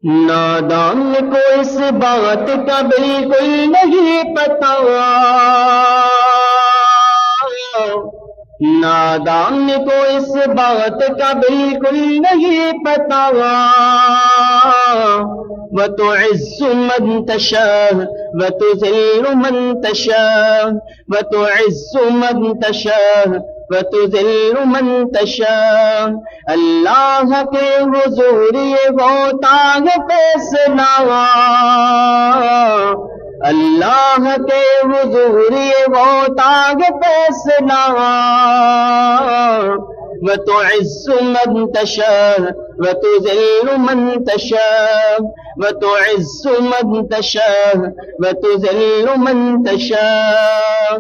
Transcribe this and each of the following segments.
نادان کو اس بات کا بالکل نہیں پتا، نادان کو اس بات کا بالکل نہیں پتا، وتعز من تشاء وتذل من تشاء، وتعز من تشاء وتذل من تشاء، اللہ کے حضور یہ ہوتا ہے فیصلہ، اللہ کے حضور یہ ہوتا ہے فیصلہ، وتعز من تشاء وتذل من تشاء، وتعز من تشاء وتذل من تشاء،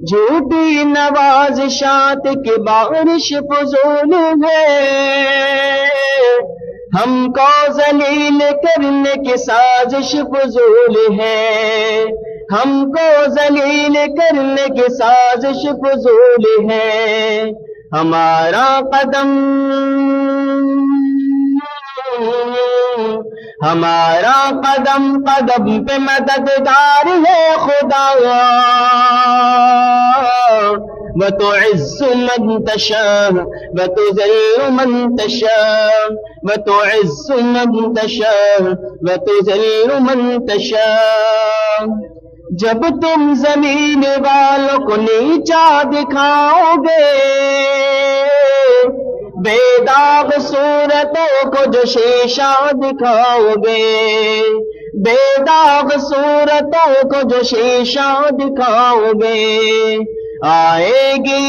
جھوٹی نوازشات کی بارش فضول ہے، ہم کو ذلیل کرنے کی سازش فضول ہے، ہم کو ذلیل کرنے کی سازش فضول ہے، ہمارا قدم قدم پہ مددگار ہے خدا، وتعز من تشاء وتذل من تشاء، وتعز من تشاء وتذل من تشاء، جب تم زمین والوں کو نیچا دکھاؤ گے، بے داغ صورتوں کو جو شیشہ دکھاؤ گے، بے داغ صورتوں کو جو شیشہ دکھاؤ گے، آئے گی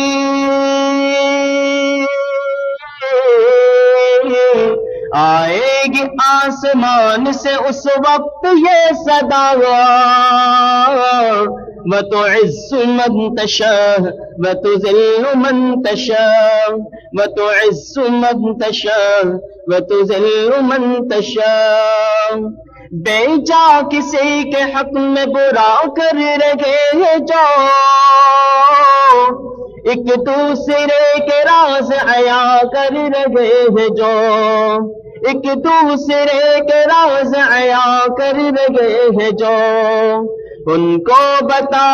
آسمان سے اس وقت یہ صدا، وتعز من تشاء وتذل من تشاء، وتعز من تشاء وتذل من تشاء، بے جا کسی کے حق میں برا کر رہے جو، ایک دوسرے کے راز حیا کر رہے ہیں جو، ایک دوسرے کے راز حیا کر رہے ہیں جو، ان کو بتا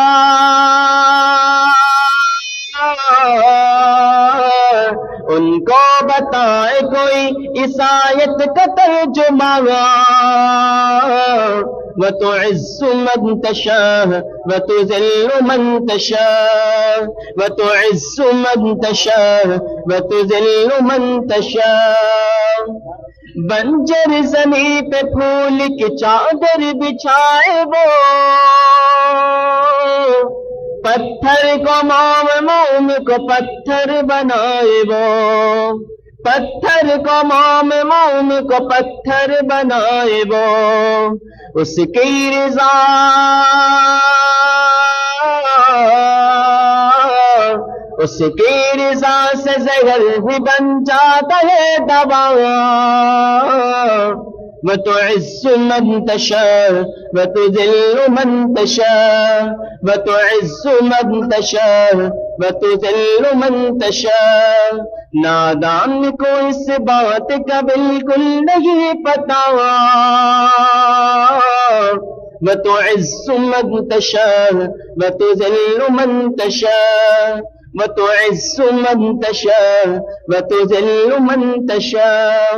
بتائے کوئی عیسائیت کا ترجمہ، وتعز من تشاء وتذل من تشاء، وتعز من تشاء وتذل من تشاء، بنجر زمین پہ پھول کی چادر بچھائے وہ، پتھر کو موم کو پتھر بنائے وہ، پتھر کو موم کو پتھر بنائے وہ، اس کی رضا سے زہر بھی بن جاتا ہے دوا، وتعز من تشاء وتذل من تشاء، وتعز من تشاء وتذل من تشاء، نادان کو اس بات کا بالکل نہیں پتا، وتعز من تشاء وتذل من تشاء، وتعز من تشاء وتذل من تشاء،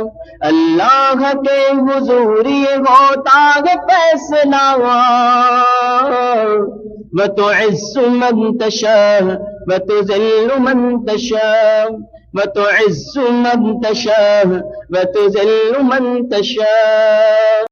اللہ کے حضور یہ ہوتا ہے فیصلہ، وتعز من تشاء وتذل من تشاء، وتعز من تشاء وتذل من تشاء۔